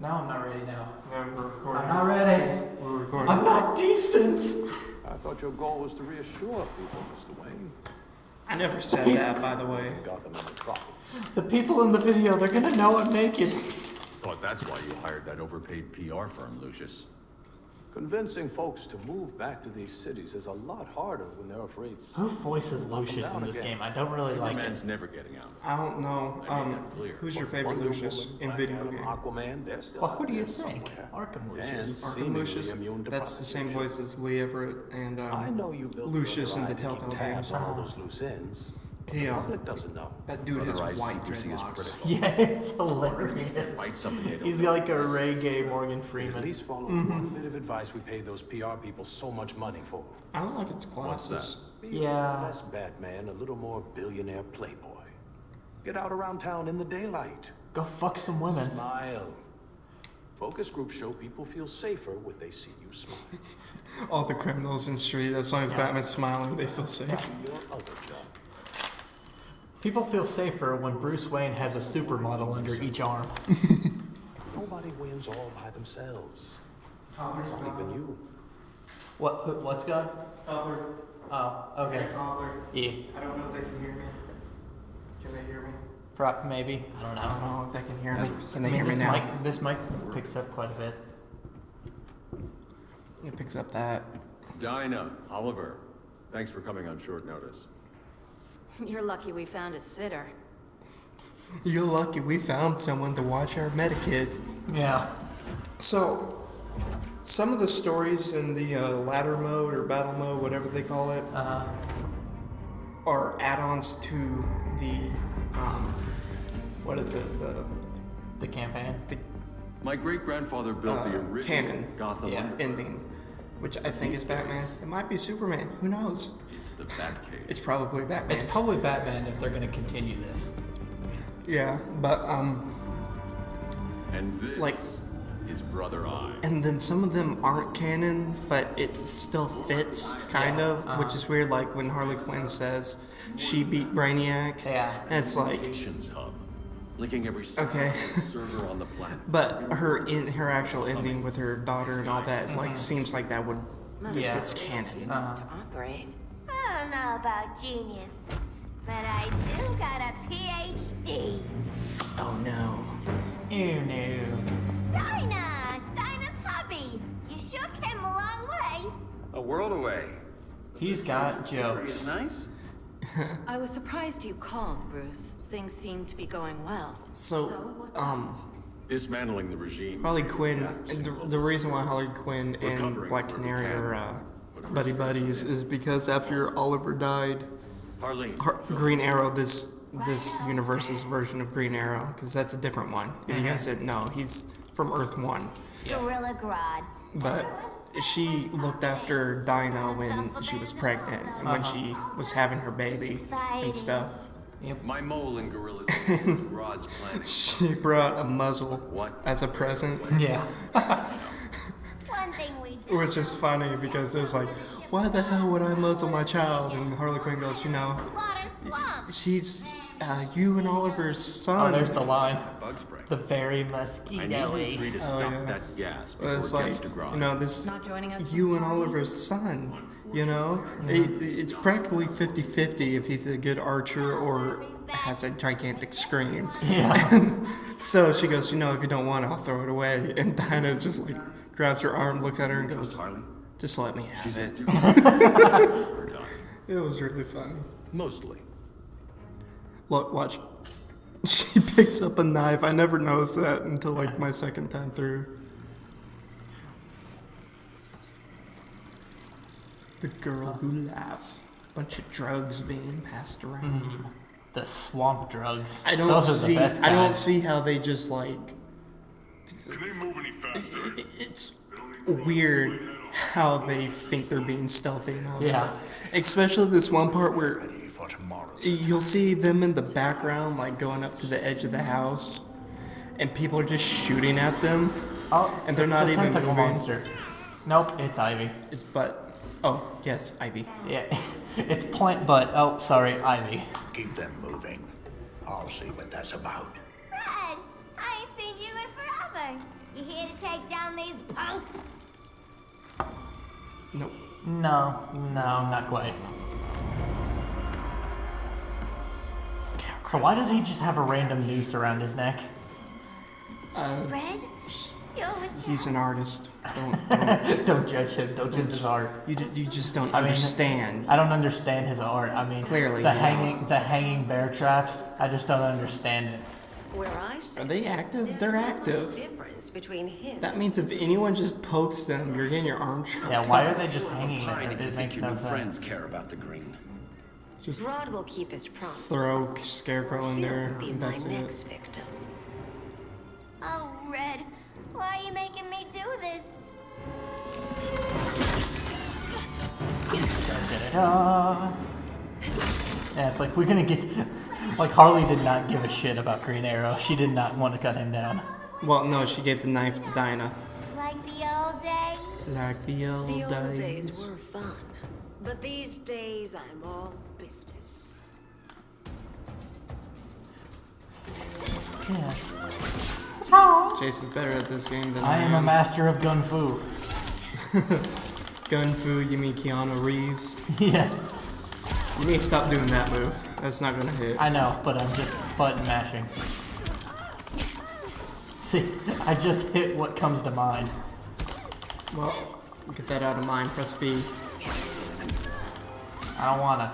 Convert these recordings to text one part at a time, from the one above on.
No, I'm not ready now. Yeah, we're recording. I'm not ready. We're recording. I'm not decent. I thought your goal was to reassure people, Mr. Wayne. I never said that, by the way. Got them in the trouble. The people in the video, they're gonna know I'm naked. Thought that's why you hired that overpaid PR firm, Lucius. Convincing folks to move back to these cities is a lot harder when they're afraid. Who voices Lucius in this game? I don't really like it. Superman's never getting out. I don't know. I made that clear. Who's your favorite Wonder Lucius Woman, in Black video Adam, game? Aquaman, they're still Well, who out do you there think? somewhere. Arkham And Lucius. Arkham seemingly Lucius. immune to That's the same prostitution. voice as Lee Everett and I know you built Lucius in the Brother Eye to keep Telltale tabs games. on all those loose ends. but Yeah. The public doesn't know. That dude has Brother Eye's white secrecy is dreadlocks. critical. Yeah, it's hilarious. Fight something they don't He's know. like a reggae Morgan At Freeman. least follow one bit of advice we paid those PR people so much money for. I don't like its glasses. Be Yeah. less Batman, a little more billionaire playboy. Get out around town in the daylight. Go fuck some women. Smile. Focus groups show people feel safer when they see you smile. All the criminals in the street, as long as Batman's smiling, they feel safe. Your other job. People feel safer when Bruce Wayne has a supermodel under each arm. Nobody wins all by themselves. Not even you. What's gone? Cobbler. Oh, okay. Cobbler. Yeah, I don't know if they can hear me. Can they hear me? maybe. I don't I know. don't know if they can hear me. Can I they mean, hear me this now? this mic picks up quite a bit. It picks up that. Dinah, Oliver, thanks for coming on short notice. You're lucky we found a sitter. You're lucky we found someone to watch our Medikid. Yeah. So, some of the stories in the ladder mode or battle mode, whatever they call it, are add-ons to the, what is it, The campaign. the My great-grandfather built the original canon. Gotham Yeah. Underground. ending, which I think is Batman. It might be Superman. Who knows? It's the Batcave. It's probably Batman. It's probably Batman if they're gonna continue this. Yeah, but And this like- is Brother Eye. and then some of them aren't canon, but it still fits, kind of, which is weird. Like when Harley Quinn says she beat Brainiac, Yeah. and it's like, Communications hub, linking every Okay. server on the planet. but her actual ending with her daughter and all that, like, seems like that would, Yeah. it's canon. To operate. I don't know about genius, but I do got a PhD. Oh no. Ew, no. Dinah's hubby. You shook him a long way. A world away. He's got It's jokes. nice. I was surprised you called, Bruce. Things seem to be going well. So, Dismantling the regime. Harley Quinn, and the reason why Harley Quinn and Recovering Black where we Canary can. are buddy buddies is because after Oliver died, Harley. Green Arrow, this universe's version of Green Arrow, because that's a different one. If you guys didn't know, he's from Earth 1. Gorilla Grodd. But she looked after Dinah when she was pregnant and when she was having her baby and stuff. My mole in Gorillas. Rod's planning. She brought a muzzle What? as a present, Yeah. One thing we do. which is funny because there's like, why the hell would I muzzle my child? And Harley Quinn goes, Slaughter Swamp. she's you and Oliver's Oh, son. there's the line. Bug spray. The very I need mosquito-y. you three to stop yeah. that gas But before it's it like, gets to Grodd. this Not joining us you for and the Oliver's son, it's practically 50-50 if he's a good archer or has a gigantic scream. Yeah. So she goes, if you don't want it, I'll throw it away. And Dinah just like grabs her arm, looks at her and goes, Harley, just let me have she's it. a We're done. It was really funny. Mostly. Look, watch. She picks up a knife. I never noticed that until like my second time through. The girl who laughs. Bunch of drugs being passed around. The swamp drugs. I don't Those are see. the best I don't kind. see how they just like. Can they move any faster? It's weird how they think they're being stealthy and all Yeah. that. Especially this one part where Ready for tomorrow. you'll see them in the background, like going up to the edge of the house, and people are just shooting at them. Oh, And they're not the even tentacle moving. monster. Nope, it's Ivy. It's but. Oh yes, Ivy. Yeah. It's plant butt. Oh, sorry, Ivy. Keep them moving. I'll see what that's about. Fred, I ain't seen you in forever. You here to take down these punks? Nope. No, not quite. So why does he just have a random noose around his neck? Red? You're with He's an artist. Don't Don't judge him. Don't judge his art. you just don't I mean, understand. I don't understand his art. I mean, Clearly, the yeah. hanging bear traps. I just don't understand it. Where I sit, Are they active? there's They're no active. difference between him. That means if anyone just pokes them, you're getting your arm chopped. Yeah, why are they just hanging there? Hiding, It you think makes your no new friends sense. care about the green? Just Rod will keep his promise. throw Scarecrow in there, He'll be and my that's it. next victim. Oh, Red. Why are you making me do this? Da-da-da. Yeah, it's like we're gonna get. Like Harley did not give a shit about Green Arrow. She did not want to cut him down. Well, no, she gave the knife to Dinah. Like the old days? Like the old, The old days days. were fun, but these days I'm all business. Yeah. Chase is better at this game than I am a master of gun fu. Gun fu, you mean Keanu Reeves? Yes, You need to stop doing that move. That's not gonna hit. I know, but I'm just button mashing. See, I just hit what comes to mind. Well, get that out of mind. Press B. I don't wanna.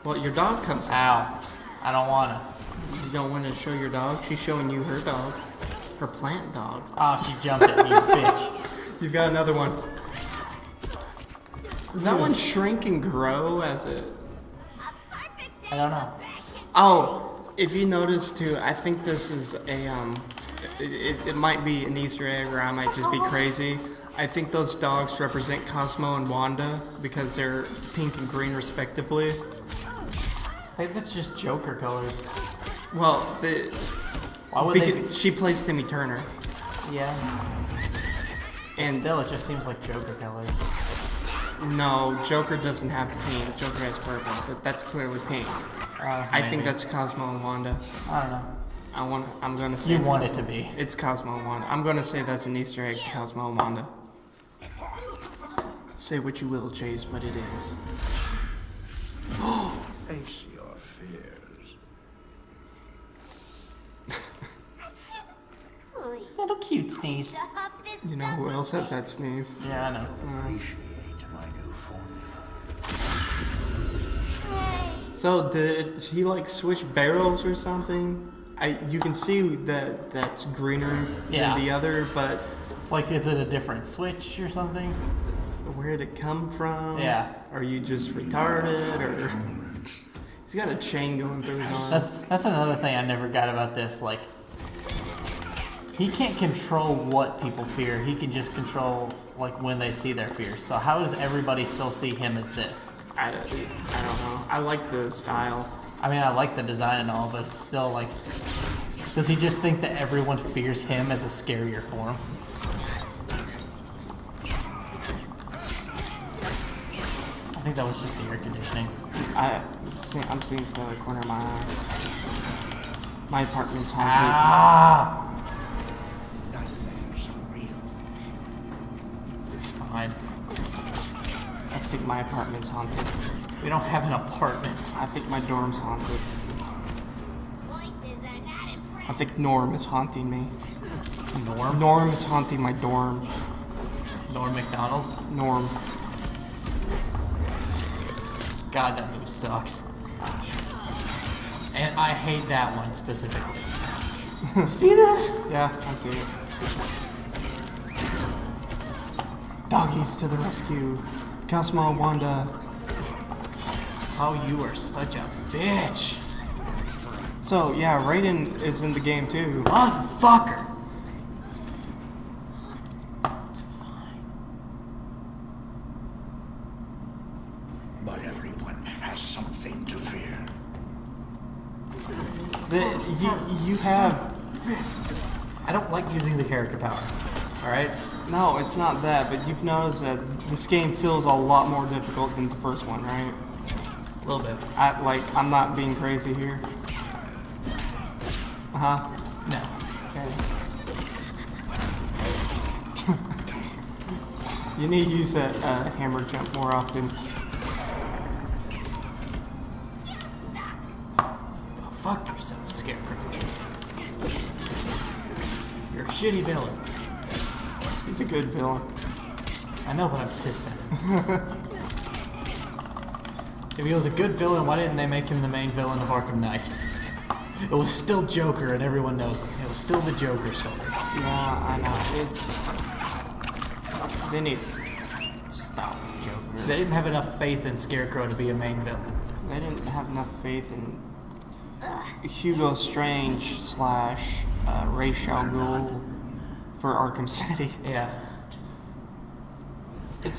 Well, your dog comes out. Ow. I don't wanna. You don't want to show your dog? She's showing you her dog. Her plant dog. Oh, she jumped at me, you bitch. You've got another one. Does that one shrink and grow as it... I don't know. Oh, if you notice too, I think this is a, it might be an Easter egg or I might just be crazy. I think those dogs represent Cosmo and Wanda because they're pink and green respectively. I think that's just Joker colors. Well, Why would they? she plays Timmy Turner. Yeah. And Still, it just seems like Joker colors. no, Joker doesn't have pink. Joker has purple. That's clearly pink. I think Maybe. that's Cosmo and Wanda. I don't know. I'm gonna say You it's want it Cosmo. to be. It's Cosmo and Wanda. I'm gonna say that's an Easter egg to Cosmo and Wanda. Say what you will, Chase, but it is. Face your fears. Please, Little cute sneeze. stop this You know who else has that sneeze? Yeah, I know. Appreciate my new formula. So did he like switch barrels or something? You can see that that's greener Yeah. than the other, but It's like, is it a different switch or something? where'd it come from? Yeah. Are you just retarded or? He's got a chain going through his arm. That's another thing I never got about this. Like, he can't control what people fear. He can just control like when they see their fears. So how does everybody still see him as this? I don't know. I like the style. I mean, I like the design and all, but it's still like, does he just think that everyone fears him as a scarier form? I think that was just the air conditioning. I'm seeing stuff in the corner of my eye. My apartment's haunted. Ah! Nightmares are real. It's fine. I think my apartment's haunted. We don't have an apartment. I think my dorm's haunted. voices are not impressive. I think Norm is haunting me. Norm? Norm is haunting my dorm. Norm McDonald? Norm. God, that move sucks. And I hate that one specifically. See this? Yeah, I see it. Doggies to the rescue. Cosmo and Wanda. Oh, you are such a bitch. So, yeah, Raiden is in the game too. Motherfucker. It's fine. But everyone has something to fear. You have... I don't like using the character power. Alright? No, it's not that, but you've noticed that this game feels a lot more difficult than the first one, right? A little bit. I'm not being crazy here. Uh-huh. No. Okay. You need to use that hammer jump more often. Go fuck yourself, Scarecrow. You're a shitty villain. He's a good villain. I know, but I'm pissed at him. If he was a good villain, why didn't they make him the main villain of Arkham Knight? It was still Joker, and everyone knows it. It was still the Joker story. Yeah, I know. They need to stop Joker. They didn't have enough faith in Scarecrow to be a main villain. They didn't have enough faith in Hugo Strange / Ra's al Ghul for Arkham City. Yeah.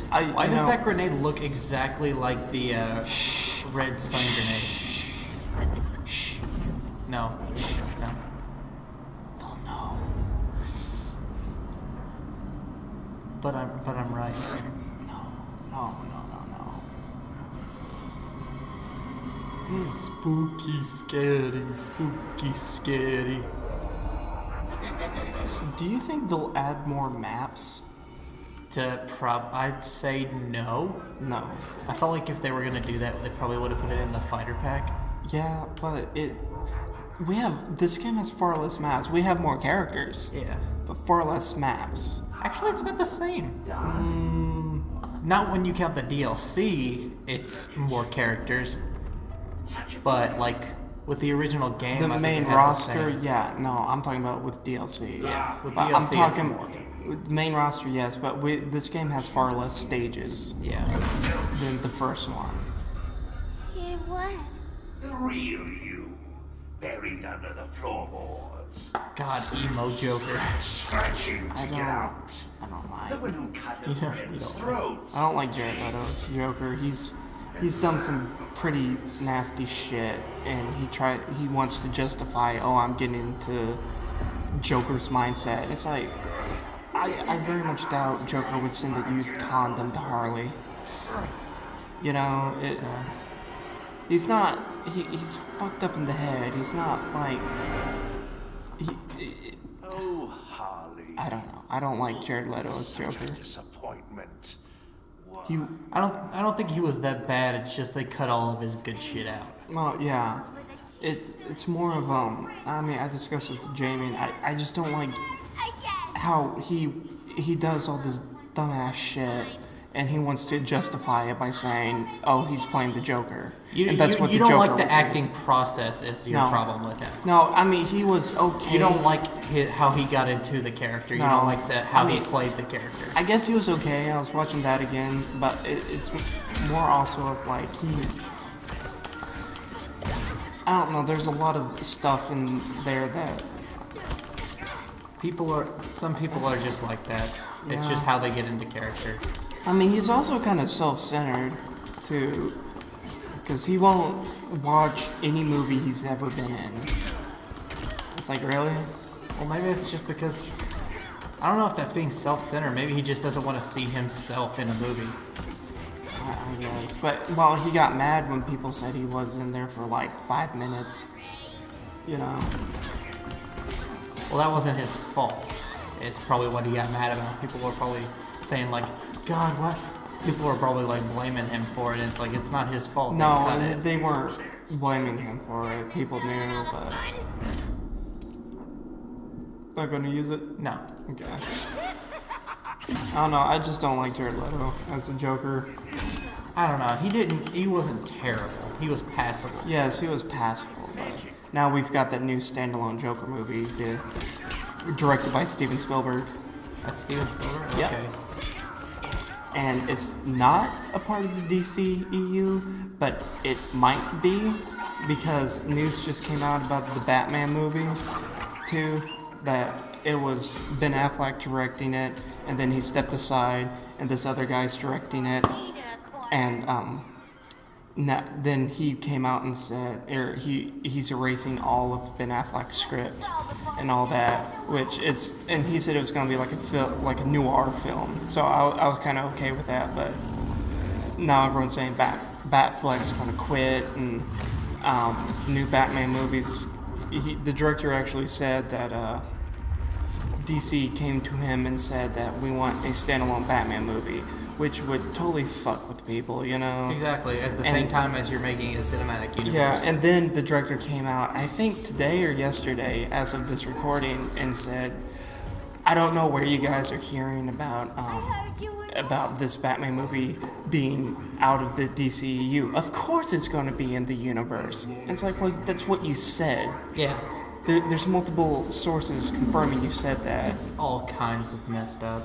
Why does that grenade look exactly like the red sun grenade? Shh. No. No. They'll know. But I'm right. No. Spooky, scary. So do you think they'll add more maps? I'd say no. No. I felt like if they were gonna do that, they probably would have put it in the fighter pack. Yeah, but this game has far less maps. We have more characters, Yeah. but far less maps. Actually, it's about the same. Not when you count the DLC, it's more characters. But like with the original game, The I think main it had the roster, same. yeah, no, I'm talking about with DLC. Yeah, with But DLC, I'm it's talking more. with main roster, yes, but this game has far less stages Yeah. than the first one. Hear what? The real you, buried under the floorboards. God, emo Joker. Scratching to I get out. don't The like. one who cut You his don't- friend's you don't like- throat. I don't like Jared Leto's Joker. He's done some pretty nasty shit, and he wants to justify, oh, I'm getting into Joker's mindset. It's like, I very much doubt Joker would send a used condom to Harley. You know, he's not, he's fucked up in the head. He's not like, Oh, Harley. I don't know. I don't like Jared Leto as Joker. Disappointment. He, I don't think he was that bad. It's just they cut all of his good shit out. well, yeah. It's more of, I mean, I discussed it with Jamie, and I just don't like how he does all this dumbass shit, and he wants to justify it by saying, "Oh, he's playing the Joker," and that's what you the don't Joker like would the do. acting process is your No. problem with him. No, I mean he was okay. You don't like how he got into the character. You No. don't like how I mean- he played the character. I guess he was okay. I was watching that again, but it's more also of like I don't know. There's a lot of stuff in there that Some people are just like that. It's Yeah. just how they get into character. I mean, he's also kind of self-centered, too, because he won't watch any movie he's ever been in. It's like, really? Well, maybe it's just because I don't know if that's being self-centered. Maybe he just doesn't want to see himself in a movie. I guess. But, well, he got mad when people said he was in there for like 5 minutes. You know? Well, that wasn't his fault. It's probably what he got mad about. People were probably saying like, "God, what?" People were probably like blaming him for it. It's like it's not his fault. They cut No, it. they weren't blaming him for it. People knew, but... Not gonna use it? No. Okay. I don't know, I just don't like Jared Leto as a Joker. I don't know. He wasn't terrible. He was passable. Yes, he was passable, but now we've got that new standalone Joker movie directed by Steven Spielberg. That's Steven Spielberg? Yep. Okay. And it's not a part of the DCEU, but it might be, because news just came out about the Batman movie, too, that it was Ben Affleck directing it, and then he stepped aside, and this other guy's directing it, and then he came out and said, or he's erasing all of Ben Affleck's script and all that, and he said it was gonna be like a noir film. So I was kind of okay with that, but now everyone's saying Batfleck's gonna quit, and new Batman movies. The director actually said that DC came to him and said that we want a standalone Batman movie, which would totally fuck with people, you know? Exactly. At the same time as you're making a cinematic universe. Yeah, and then the director came out, I think today or yesterday, as of this recording, and said, I don't know where you guys are hearing about this Batman movie being out of the DCEU. Of course it's going to be in the universe. And it's like, well, that's what you said. Yeah. There's multiple sources confirming you said that. It's all kinds of messed up.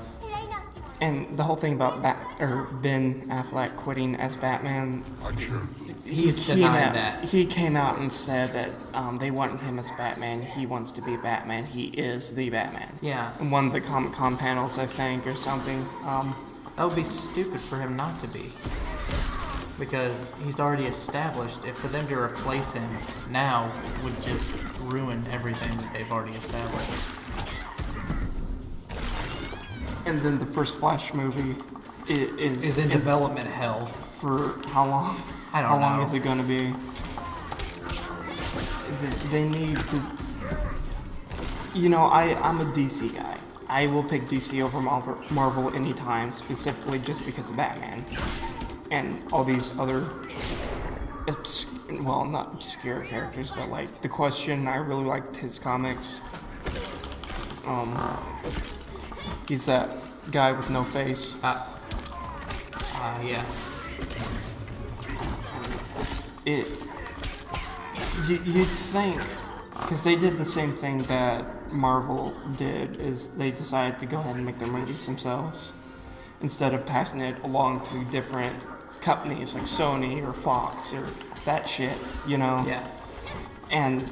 And the whole thing about Ben Affleck quitting as Batman, He's denied that. He came out and said that they want him as Batman. He wants to be Batman. He is the Batman. Yeah. In one of the Comic-Con panels, I think, or something. That would be stupid for him not to be. Because he's already established. If for them to replace him now would just ruin everything that they've already established. And then the first Flash movie is in development hell. for how long? I don't How long know. is it going to be? They need the... You know, I'm a DC guy. I will pick DC over Marvel anytime, specifically just because of Batman. And all these other... well, not obscure characters, but like The Question, I really liked his comics. He's that guy with no face. Yeah. You'd think, because they did the same thing that Marvel did, is they decided to go ahead and make their movies themselves instead of passing it along to different companies like Sony or Fox or that shit, you know? Yeah. And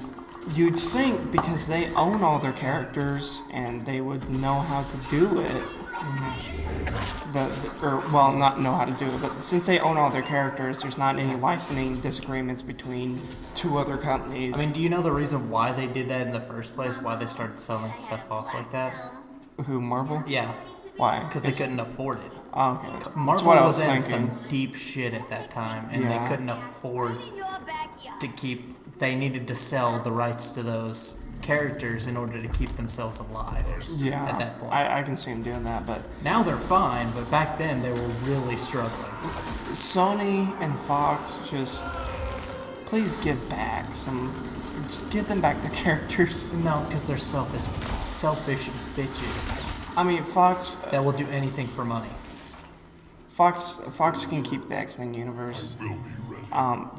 you'd think because they own all their characters and they would know how to do it, well, not know how to do it, but since they own all their characters, there's not any licensing disagreements between two other companies. I mean, do you know the reason why they did that in the first place? Why they started selling stuff off like that? Who, Marvel? Yeah. Why? Because they couldn't afford it. Oh, okay. That's Marvel what I was was in thinking. some deep shit at that time, and Yeah. they couldn't afford to keep. They needed to sell the rights to those characters in order to keep themselves alive. Yeah, At that point. I can see them doing that, but Now they're fine, but back then they were really struggling. Sony and Fox just please give back just give them back their characters. No, because they're selfish bitches I mean, Fox that will do anything for money. Fox can keep the X-Men universe.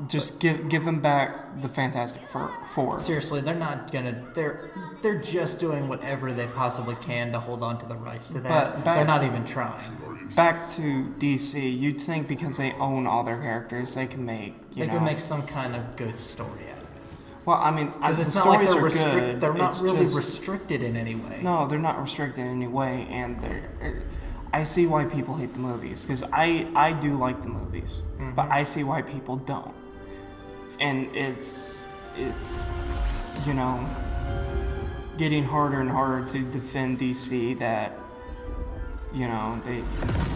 Just give them back the Fantastic Four. Seriously, they're not gonna. They're just doing whatever they possibly can to hold on to the rights to that. But They're not even trying. Back to DC, you'd think because they own all their characters, they can make They can make some kind of good story out of it. Well, I mean, Because the it's not like stories they're are good. They're not It's really just- restricted in any way. No, they're not restricted in any way, and I see why people hate the movies because I do like the movies, but I see why people don't, and it's you know getting harder and harder to defend DC that you know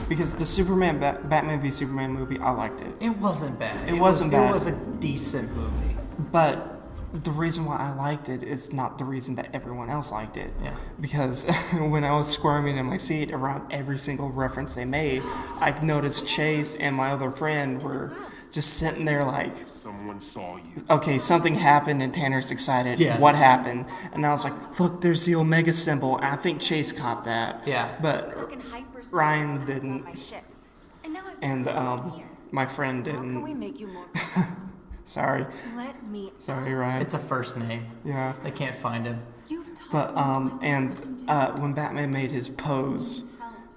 because the Superman Batman v Superman movie, I liked it, It wasn't bad. It wasn't bad. It was a decent movie. but the reason why I liked it is not the reason that everyone else liked it. Yeah. Because when I was squirming in my seat around every single reference they made, I noticed Chase and my other friend were just sitting there like, Someone saw you. okay, something happened and Tanner's excited. Yeah. What happened? And I was like, look, there's the Omega symbol. And I think Chase caught that. Yeah. But Ryan didn't. And my friend Can we didn't. make you more? Sorry. Let me. Sorry, Ryan. It's a first name. Yeah. They can't find him. You've taught But when Batman made his pose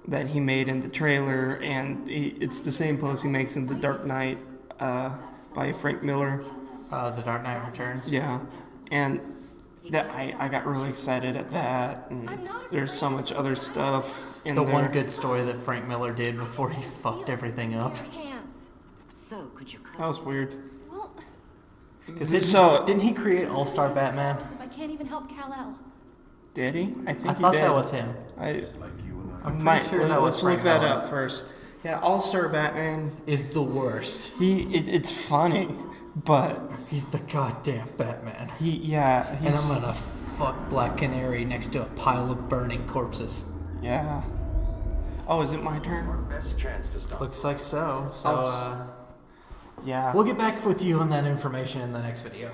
that he made in the trailer, and it's the same pose he makes in The Dark Knight by Frank Miller. The Dark Knight Returns. Yeah, and that I got really excited at that. And there's so much other stuff in The there. one good story that Frank Miller did before he fucked everything up. Hands. So, could you cut? That was weird. Because So- didn't he create All Star Batman? I can't even help Kal-El. Did he? I think I he thought did. that was him. I'm pretty sure that was let's look Frank that Miller. up first. Yeah, All-Star Batman. Is the worst. It's funny, but He's the goddamn Batman. he's And I'm gonna fuck Black Canary next to a pile of burning corpses. Yeah. Oh, is it my turn? Best chance to stop. Looks like so. So, Yeah. we'll get back with you on that information in the next video.